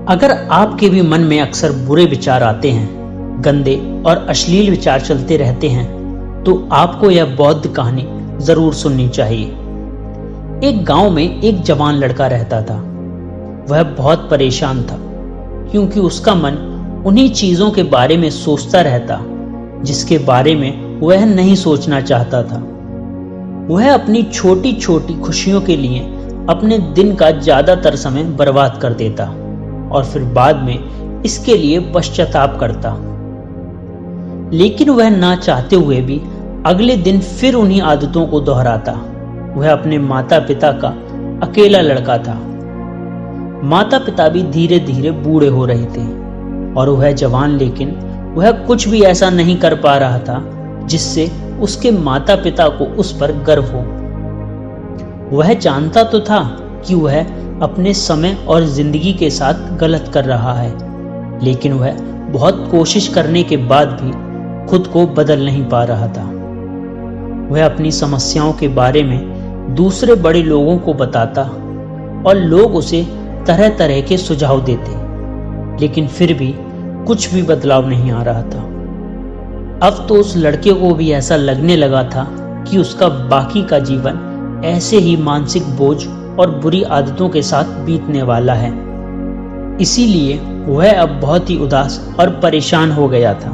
अगर आपके भी मन में अक्सर बुरे विचार आते हैं, गंदे और अश्लील विचार चलते रहते हैं, तो आपको यह बौद्ध कहानी जरूर सुननी चाहिए। एक गांव में एक जवान लड़का रहता था। वह बहुत परेशान था क्योंकि उसका मन उन्हीं चीजों के बारे में सोचता रहता जिसके बारे में वह नहीं सोचना चाहता था। वह अपनी छोटी छोटी खुशियों के लिए अपने दिन का ज्यादातर समय बर्बाद कर देता और फिर बाद में इसके लिए पश्चाताप करता। लेकिन वह ना चाहते हुए भी अगले दिन फिर उन्हीं आदतों को दोहराता। वह अपने माता पिता का अकेला लड़का था। माता पिता भी धीरे धीरे बूढ़े हो रहे थे और वह जवान, लेकिन वह कुछ भी ऐसा नहीं कर पा रहा था जिससे उसके माता पिता को उस पर गर्व हो। वह जानता तो था कि वह अपने समय और जिंदगी के साथ गलत कर रहा है, लेकिन वह बहुत कोशिश करने के बाद भी खुद को बदल नहीं पा रहा था। वह अपनी समस्याओं के बारे में दूसरे बड़े लोगों को बताता और लोग उसे तरह तरह के सुझाव देते, लेकिन फिर भी कुछ भी बदलाव नहीं आ रहा था। अब तो उस लड़के को भी ऐसा लगने लगा था कि उसका बाकी का जीवन ऐसे ही मानसिक बोझ और बुरी आदतों के साथ बीतने वाला है। इसीलिए वह अब बहुत ही उदास और परेशान हो गया था।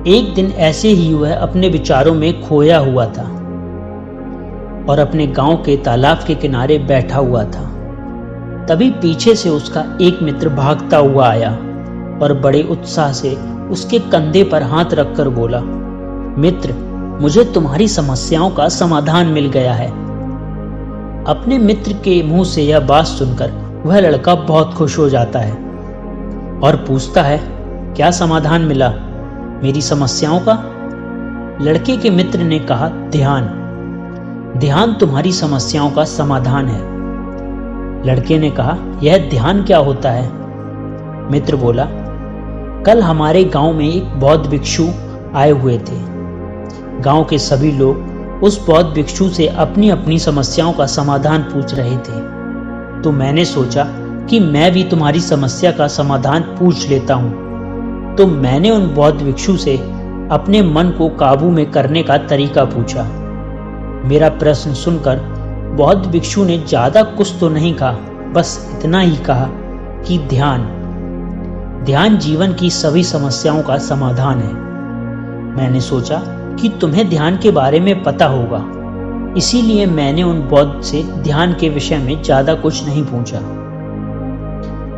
एक दिन ऐसे ही वह अपने विचारों में खोया हुआ था और अपने गांव के तालाब के किनारे बैठा हुआ था। तभी पीछे से उसका एक मित्र भागता हुआ आया और बड़े उत्साह से उसके कंधे पर हाथ रखकर बोला, मित्र, मुझे तुम्हारी समस्याओं का समाधान मिल गया है। अपने मित्र के मुंह से यह बात सुनकर वह लड़का बहुत खुश हो जाता है और पूछता है, क्या समाधान मिला मेरी समस्याओं का? लड़के के मित्र ने कहा, ध्यान। ध्यान तुम्हारी समस्याओं का समाधान है। लड़के ने कहा, यह ध्यान क्या होता है? मित्र बोला, कल हमारे गांव में एक बौद्ध भिक्षु आए हुए थे। गांव के सभी लोग उस बौद्ध भिक्षु से अपनी अपनी समस्याओं का समाधान पूछ रहे थे, तो मैंने सोचा कि मैं भी तुम्हारी समस्या का समाधान पूछ लेता हूं। तो मैंने उन बौद्ध भिक्षु से अपने मन को काबू में करने का तरीका पूछा। मेरा प्रश्न सुनकर बौद्ध भिक्षु ने ज्यादा कुछ तो नहीं कहा, बस इतना ही कहा कि ध्यान जीवन की सभी समस्याओं का समाधान है। मैंने सोचा कि तुम्हें ध्यान के बारे में पता होगा, इसीलिए मैंने उन बौद्ध से ध्यान के विषय में ज्यादा कुछ नहीं पूछा।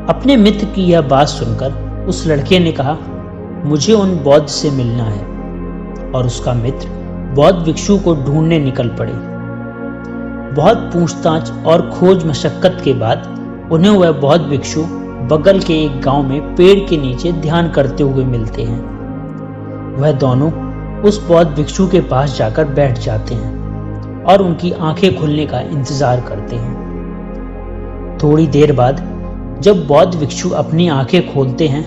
अपने मित्र की यह बात सुनकर उस लड़के ने कहा, मुझे उन बौद्ध से मिलना है, और उसका मित्र बौद्ध भिक्षु को ढूंढने निकल पड़े। बहुत पूछताछ और खोज मशक्कत के बाद उन्हें वह बौद्ध भिक्षु बगल के एक गांव में पेड़ के नीचे ध्यान करते हुए मिलते हैं। वह दोनों उस बौद्ध भिक्षु के पास जाकर बैठ जाते हैं और उनकी आंखें खुलने का इंतजार करते हैं। थोड़ी देर बाद जब बौद्ध भिक्षु अपनी आंखें खोलते हैं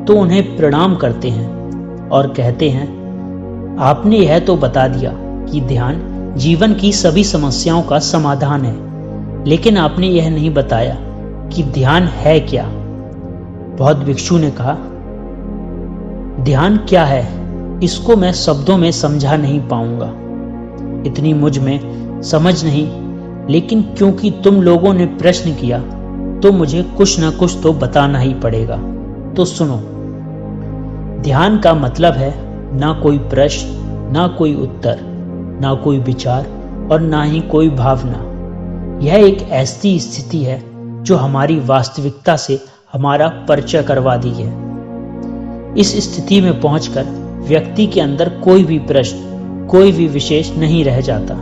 तो उन्हें प्रणाम करते हैं और कहते हैं, आपने यह तो बता दिया कि ध्यान जीवन की सभी समस्याओं का समाधान है, लेकिन आपने यह नहीं बताया कि ध्यान है क्या। बौद्ध भिक्षु ने कहा, ध्यान क्या है इसको मैं शब्दों में समझा नहीं पाऊंगा, इतनी मुझ में समझ नहीं, लेकिन क्योंकि तुम लोगों ने प्रश्न किया तो मुझे कुछ ना कुछ तो बताना ही पड़ेगा। तो सुनो, ध्यान का मतलब है ना कोई प्रश्न, ना कोई उत्तर, ना कोई विचार और ना ही कोई भावना। यह एक ऐसी स्थिति है जो हमारी वास्तविकता से हमारा परिचय करवा दी है। इस स्थिति में पहुंचकर व्यक्ति के अंदर कोई भी प्रश्न, कोई भी विशेष नहीं रह जाता,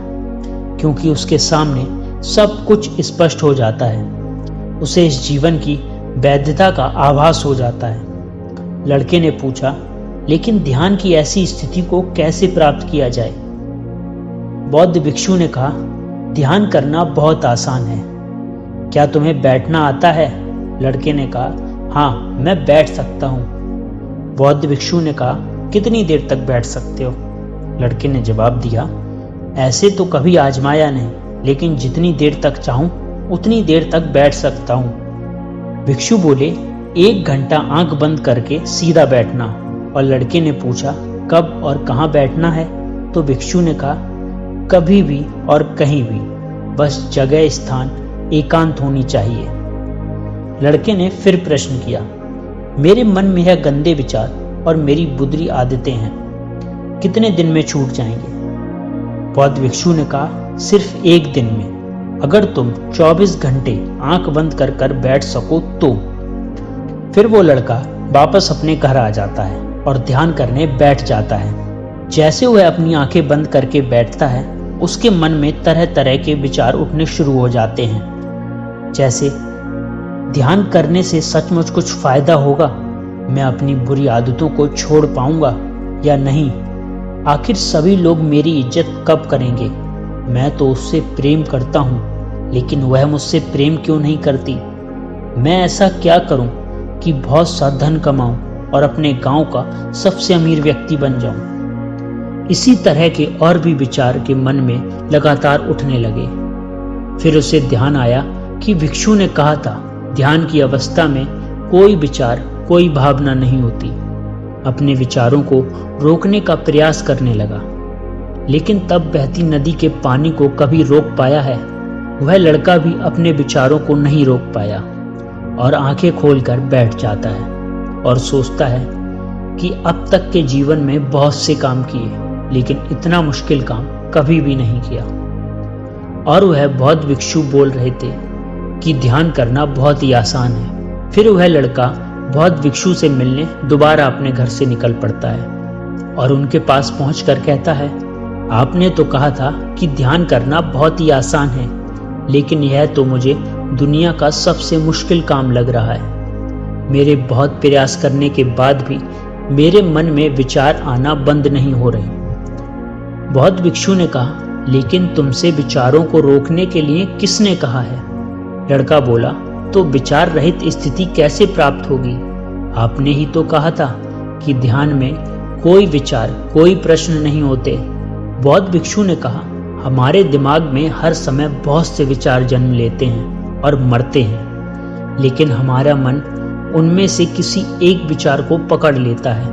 क्योंकि उसके सामने सब कुछ स्पष्ट हो जाता है। उसे इस जीवन की वैधता का आभास हो जाता है। लड़के ने पूछा, लेकिन ध्यान की ऐसी स्थिति को कैसे प्राप्त किया जाए? बौद्ध भिक्षु ने कहा, ध्यान करना बहुत आसान है। क्या तुम्हें बैठना आता है? लड़के ने कहा, हाँ, मैं बैठ सकता हूँ। बौद्ध भिक्षु ने कहा, कितनी देर तक बैठ सकते हो? लड़के ने जवाब दिया, ऐसे तो कभी आजमाया नहीं, लेकिन जितनी देर तक चाहूं उतनी देर तक बैठ सकता हूं। भिक्षु बोले, 1 घंटा आंख बंद करके सीधा बैठना। और लड़के ने पूछा, कब और कहाँ बैठना है? तो भिक्षु ने कहा, कभी भी और कहीं भी, बस जगह स्थान एकांत होनी चाहिए। लड़के ने फिर प्रश्न किया, मेरे मन में यह गंदे विचार और मेरी बुरी आदतें हैं, कितने दिन में छूट जाएंगे? बौद्ध भिक्षु ने कहा, सिर्फ 1 दिन में, अगर तुम 24 घंटे आंख बंद कर बैठ सको तो। फिर वो लड़का वापस अपने घर आ जाता है और ध्यान करने बैठ जाता है। जैसे वह अपनी आंखें बंद करके बैठता है, उसके मन में तरह तरह के विचार उठने शुरू हो जाते हैं, जैसे ध्यान करने से सचमुच कुछ फायदा होगा? मैं अपनी बुरी आदतों को छोड़ पाऊंगा या नहीं? आखिर सभी लोग मेरी इज्जत कब करेंगे? मैं तो उससे प्रेम करता हूं, लेकिन वह मुझसे प्रेम क्यों नहीं करती? मैं ऐसा क्या करूं कि बहुत सा धन कमाऊं और अपने गांव का सबसे अमीर व्यक्ति बन जाऊं? इसी तरह के और भी विचार के मन में लगातार उठने लगे। फिर उसे ध्यान आया कि भिक्षु ने कहा था, ध्यान की अवस्था में कोई विचार, कोई भावना नहीं होती। अपने विचारों को रोकने का प्रयास करने लगा, लेकिन तब बहती नदी के पानी को कभी रोक पाया है? वह लड़का भी अपने विचारों को नहीं रोक पाया और आंखें खोलकर बैठ जाता है और सोचता है कि अब तक के जीवन में बहुत से काम किए, लेकिन इतना मुश्किल काम कभी भी नहीं किया। और वह बौद्ध भिक्षु बोल रहे थे कि ध्यान करना बहुत ही आसान है। फिर वह लड़का बौद्ध भिक्षु से मिलने दोबारा अपने घर से निकल पड़ता है और उनके पास पहुंचकर कहता है, आपने तो कहा था कि ध्यान करना बहुत ही आसान है, लेकिन यह तो मुझे दुनिया का सबसे मुश्किल काम लग रहा है। मेरे बहुत प्रयास करने के बाद भी मेरे मन में विचार आना बंद नहीं हो रहे। बौद्ध भिक्षु ने कहा, लेकिन तुमसे विचारों को रोकने के लिए किसने कहा है? लड़का बोला, तो विचार रहित स्थिति कैसे प्राप्त होगी? आपने ही तो कहा था कि ध्यान में कोई विचार, कोई प्रश्न नहीं होते। बौद्ध भिक्षु ने कहा, हमारे दिमाग में हर समय बहुत से विचार जन्म लेते हैं और मरते हैं, लेकिन हमारा मन उनमें से किसी एक विचार को पकड़ लेता है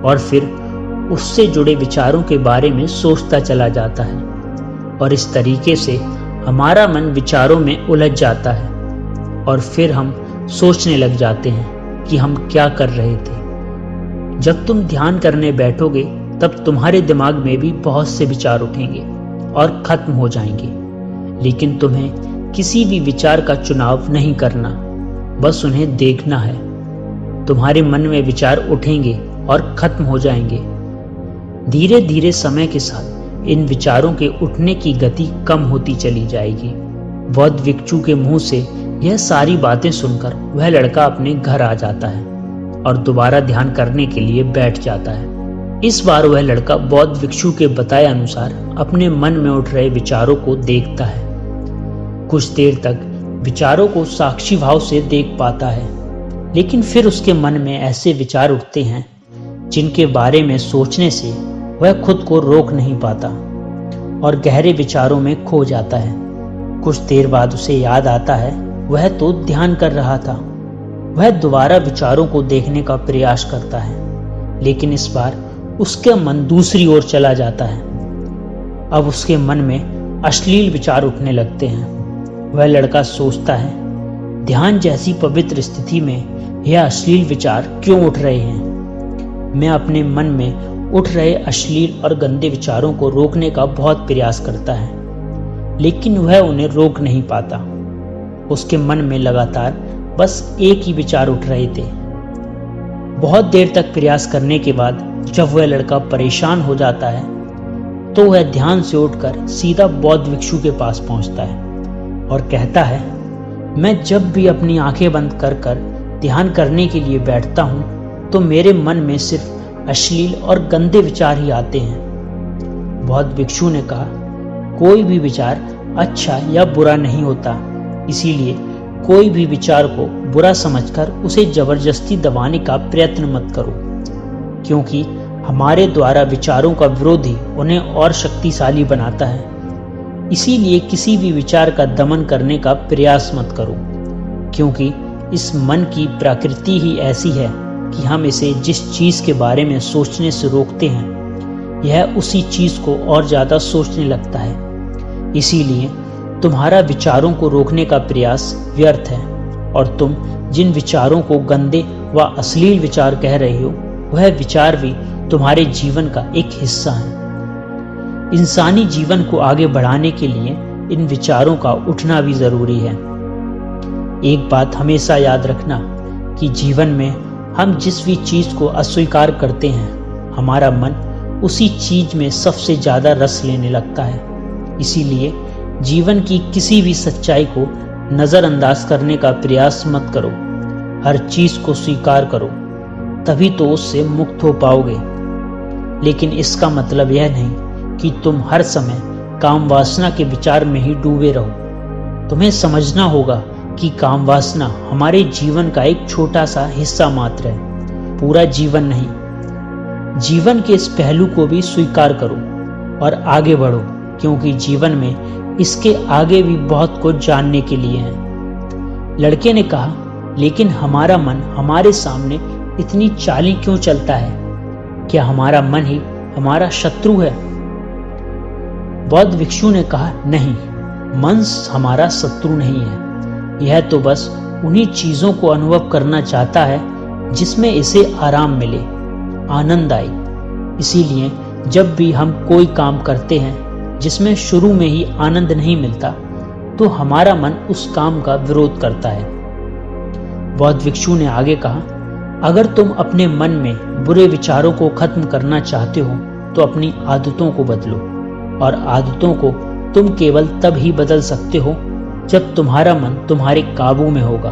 और फिर उससे जुड़े विचारों के बारे में सोचता चला जाता है, और इस तरीके से हमारा मन विचारों में उलझ जाता है और फिर हम सोचने लग जाते हैं कि हम क्या कर रहे थे। जब तुम ध्यान करने बैठोगे तब तुम्हारे दिमाग में भी बहुत से विचार उठेंगे और खत्म हो जाएंगे, लेकिन तुम्हें किसी भी विचार का चुनाव नहीं करना, बस उन्हें देखना है। तुम्हारे मन में विचार उठेंगे और खत्म हो जाएंगे। धीरे धीरे समय के साथ इन विचारों के उठने की गति कम होती चली जाएगी। बौद्ध भिक्षु के मुंह से यह सारी बातें सुनकर वह लड़का अपने घर आ जाता है और दोबारा ध्यान करने के लिए बैठ जाता है। इस बार वह लड़का बौद्ध भिक्षु के बताए अनुसार अपने मन में उठ रहे विचारों को देखता है। कुछ देर तक विचारों को साक्षी भाव से देख पाता है, लेकिन फिर उसके मन में ऐसे विचार उठते हैं जिनके बारे में सोचने से वह खुद को रोक नहीं पाता और गहरे विचारों में खो जाता है। कुछ देर बाद उसे याद आता है वह तो ध्यान कर रहा था। वह दोबारा विचारों को देखने का प्रयास करता है, लेकिन इस बार उसका मन दूसरी ओर चला जाता है। अब उसके मन में अश्लील विचार उठने लगते हैं। वह लड़का सोचता है, ध्यान जैसी पवित्र स्थिति में यह अश्लील विचार क्यों उठ रहे हैं? मैं अपने मन में उठ रहे अश्लील और गंदे विचारों को रोकने का बहुत प्रयास करता है, लेकिन वह उन्हें रोक नहीं पाता। उसके मन में लगातार बस एक ही विचार उठ रहे थे। बहुत देर तक प्रयास करने के बाद जब वह लड़का परेशान हो जाता है तो वह ध्यान से उठकर सीधा बौद्ध भिक्षु के पास पहुंचता है और कहता है, मैं जब भी अपनी आंखें बंद कर ध्यान करने के लिए बैठता हूं तो मेरे मन में सिर्फ अश्लील और गंदे विचार ही आते हैं। बौद्ध भिक्षु ने कहा, कोई भी विचार अच्छा या बुरा नहीं होता, इसीलिए कोई भी विचार को बुरा समझकर उसे जबरदस्ती दबाने का प्रयत्न मत करो, क्योंकि हमारे द्वारा विचारों का विरोधी उन्हें और शक्तिशाली बनाता है। इसीलिए किसी भी विचार का दमन करने का प्रयास मत करो, क्योंकि इस मन की प्रकृति ही ऐसी है कि हम इसे जिस चीज के बारे में सोचने से रोकते हैं, यह उसी चीज को और ज्यादा सोचने लगता है। इसीलिए तुम्हारा विचारों को रोकने का प्रयास व्यर्थ है, और तुम जिन विचारों को गंदे व अश्लील विचार कह रहे हो, वह विचार भी तुम्हारे जीवन का एक हिस्सा है। इंसानी जीवन को आगे बढ़ाने के लिए इन विचारों का उठना भी जरूरी है। एक बात हमेशा याद रखना कि जीवन में हम जिस भी चीज को अस्वीकार करते हैं, हमारा मन उसी चीज में सबसे ज्यादा रस लेने लगता है। इसीलिए जीवन की किसी भी सच्चाई को नजरअंदाज करने का प्रयास मत करो। हर चीज को स्वीकार करो, तभी तो उससे मुक्त हो पाओगे। लेकिन इसका मतलब यह नहीं कि तुम हर समय काम वासना के विचार में ही डूबे रहो। तुम्हें समझना होगा कि काम वासना हमारे जीवन का एक छोटा सा हिस्सा मात्र है, पूरा जीवन नहीं। जीवन के इस पहलू को भी स्वीकार करो और आगे बढ़ो, क्योंकि जीवन में इसके आगे भी बहुत कुछ जानने के लिए है। लड़के ने कहा, लेकिन हमारा मन हमारे सामने इतनी चाली क्यों चलता है? क्या हमारा मन ही हमारा शत्रु है? बौद्ध भिक्षु ने कहा, नहीं, मन हमारा शत्रु नहीं है। यह तो बस उन्हीं चीजों को अनुभव करना चाहता है जिसमें इसे आराम मिले, आनंद आए। इसीलिए जब भी हम कोई काम करते हैं जिसमें शुरू में ही आनंद नहीं मिलता, तो हमारा मन उस काम का विरोध करता है। बौद्ध भिक्षु ने आगे कहा, अगर तुम अपने मन में बुरे विचारों को खत्म करना चाहते हो तो अपनी आदतों को बदलो, और आदतों को तुम केवल तब ही बदल सकते हो जब तुम्हारा मन तुम्हारे काबू में होगा,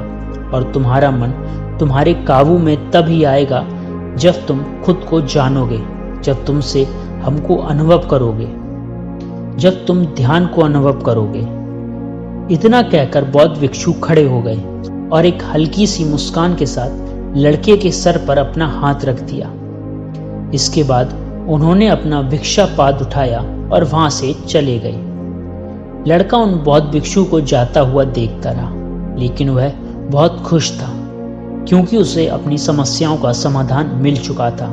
और तुम्हारा मन तुम्हारे काबू में तब ही आएगा जब तुम खुद को जानोगे, जब तुमसे हमको अनुभव करोगे, जब तुम ध्यान को अनुभव करोगे। इतना कहकर बौद्ध भिक्षु खड़े हो गए और एक हल्की सी मुस्कान के साथ लड़के के सर पर अपना हाथ रख दिया। इसके बाद उन्होंने अपना भिक्षा पाद उठाया और वहां से चले गए। लड़का उन बौद्ध भिक्षु को जाता हुआ देखता रहा, लेकिन वह बहुत खुश था, क्योंकि उसे अपनी समस्याओं का समाधान मिल चुका था।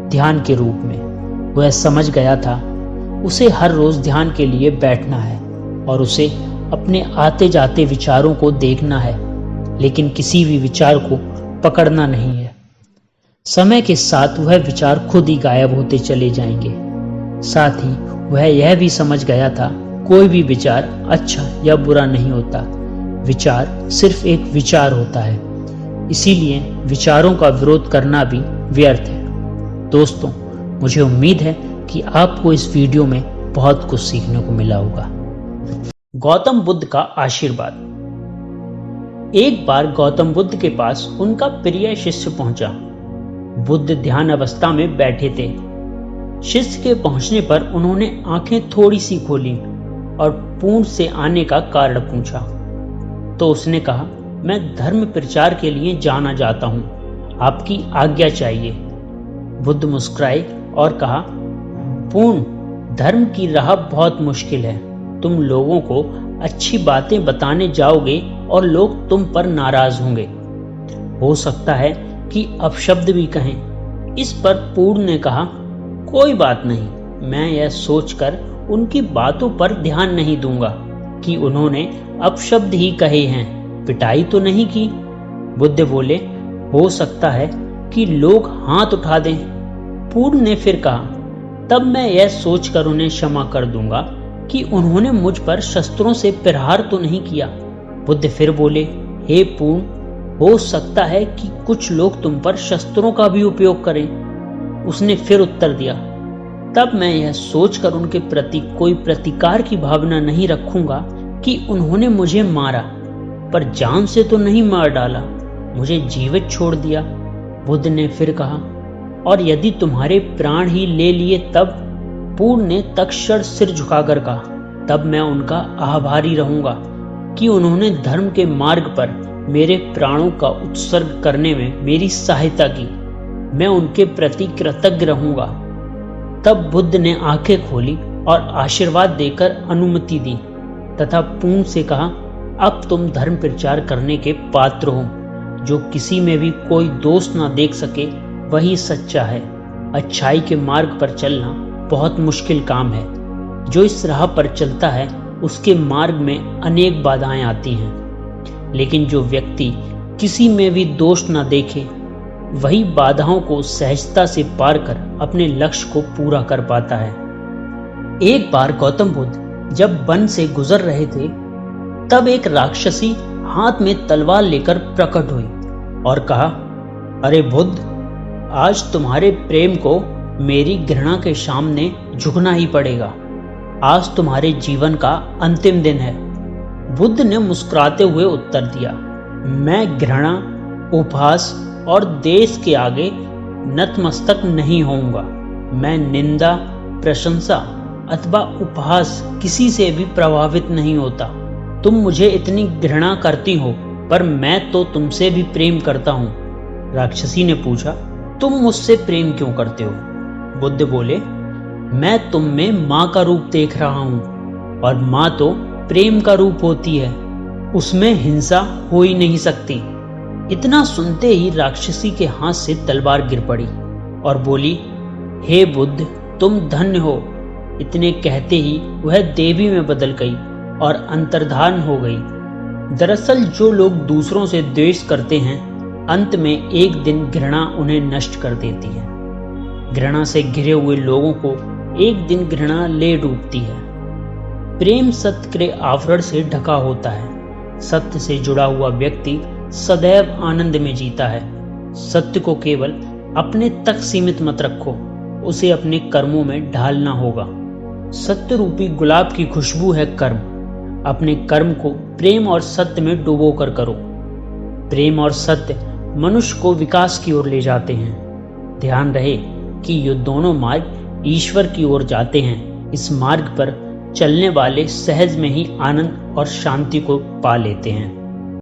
ध्यान के रूप में वह समझ गया था उसे हर रोज ध्यान के लिए बैठना है, और उसे अपने आते जाते विचारों को देखना है, लेकिन किसी भी विचार को पकड़ना नहीं है। समय के साथ वह विचार खुद ही गायब होते चले जाएंगे। साथ ही वह यह भी समझ गया था, कोई भी विचार अच्छा या बुरा नहीं होता, विचार सिर्फ एक विचार होता है। इसीलिए विचारों का विरोध करना भी व्यर्थ है। दोस्तों, मुझे उम्मीद है कि आपको इस वीडियो में बहुत कुछ सीखने को मिला होगा। गौतम बुद्ध का आशीर्वाद। एक बार गौतम बुद्ध के पास उनका प्रिय शिष्य पहुंचा। बुद्ध ध्यान अवस्था में बैठे थे। शिष्य के पहुंचने पर उन्होंने आंखें थोड़ी सी खोली और पूर्ण से आने का कारण पूछा। तो उसने कहा, मैं धर्म प्रचार के लिए जाना चाहता हूं, आपकी आज्ञा चाहिए। बुद्ध मुस्कुराए और कहा, पूर्ण, धर्म की राह बहुत मुश्किल है। तुम लोगों को अच्छी बातें बताने जाओगे और लोग तुम पर नाराज होंगे, हो सकता है कि अपशब्द भी कहें। इस पर पूर्ण ने कहा, कोई बात नहीं, मैं यह सोचकर उनकी बातों पर ध्यान नहीं दूंगा कि उन्होंने अपशब्द ही कहे हैं, पिटाई तो नहीं की। बुद्ध बोले, हो सकता है कि लोग हाथ उठा दें। पूर्ण ने फिर कहा, तब मैं यह सोचकर उन्हें क्षमा कर दूंगा कि उन्होंने मुझ पर शस्त्रों से प्रहार तो नहीं किया। बुद्ध फिर बोले, हे पूर्ण, हो सकता है कि कुछ लोग तुम पर शस्त्रों का भी उपयोग करें। उसने फिर उत्तर दिया, तब मैं यह सोचकर उनके प्रति कोई प्रतिकार की भावना नहीं रखूंगा कि उन्होंने मुझे मारा, पर जान से तो नहीं मार डाला, मुझे जीवित छोड़ दिया। बुद्ध ने फिर कहा, और यदि तुम्हारे प्राण ही ले लिए तब? पूर्ण ने तत्क्षण सिर झुकाकर कहा, तब मैं उनका आभारी रहूंगा कि उन्होंने धर्म के मार्ग पर मेरे प्राणों का उत्सर्ग करने में मेरी सहायता की। मैं उनके प्रति कृतज्ञ रहूंगा। तब बुद्ध ने आंखें खोली और आशीर्वाद देकर अनुमति दी तथा पूर्ण से कहा, अब तुम धर्म प्रचार करने के पात्र हो। जो किसी में भी कोई दोष ना देख सके वही सच्चा है। अच्छाई के मार्ग पर चलना बहुत मुश्किल काम है। जो इस राह पर चलता है उसके मार्ग में अनेक बाधाएं आती हैं, लेकिन जो व्यक्ति किसी में भी दोष ना देखे वही बाधाओं को सहजता से पार कर अपने लक्ष्य को पूरा कर पाता है। एक बार गौतम बुद्ध जब वन से गुजर रहे थे, तब एक राक्षसी हाथ में तलवार लेकर प्रकट हुई और कहा, अरे बुद्ध, आज तुम्हारे प्रेम को मेरी घृणा के सामने झुकना ही पड़ेगा। आज तुम्हारे जीवन का अंतिम दिन है। बुद्ध ने मुस्कुराते हुए उत्तर दिया, मैं घृणा, उपहास और देश के आगे नतमस्तक नहीं होऊंगा। मैं निंदा, प्रशंसा अथवा उपहास किसी से भी प्रभावित नहीं होता। तुम मुझे इतनी घृणा करती हो, पर मैं तो तुमसे भी प्रेम करता हूँ। राक्षसी ने पूछा, तुम मुझसे प्रेम क्यों करते हो? बुद्ध बोले, मैं तुम में माँ का रूप देख रहा हूँ, और माँ तो प्रेम का रूप होती है, उसमें हिंसा हो ही नहीं सकती। इतना सुनते ही राक्षसी के हाथ से तलवार गिर पड़ी और बोली, हे बुद्ध, तुम धन्य हो। इतने कहते ही वह देवी में बदल गई और अंतर्धान हो गई। दरअसल जो लोग दूसरों से द्वेष करते हैं, अंत में एक दिन घृणा उन्हें नष्ट कर देती है। घृणा से घिरे हुए लोगों को एक दिन घृणा ले डूबती है। प्रेम सत्य के आवरण से ढका होता है। सत्य से जुड़ा हुआ व्यक्ति सदैव आनंद में जीता है। सत्य को केवल अपने तक सीमित मत रखो, उसे अपने कर्मों में ढालना होगा। सत्य रूपी गुलाब की खुशबू है कर्म। अपने कर्म को प्रेम और सत्य में डुबो कर करो। प्रेम और सत्य मनुष्य को विकास की ओर ले जाते हैं। ध्यान रहे कि ये दोनों मार्ग ईश्वर की ओर जाते हैं। इस मार्ग पर चलने वाले सहज में ही आनंद और शांति को पा लेते हैं।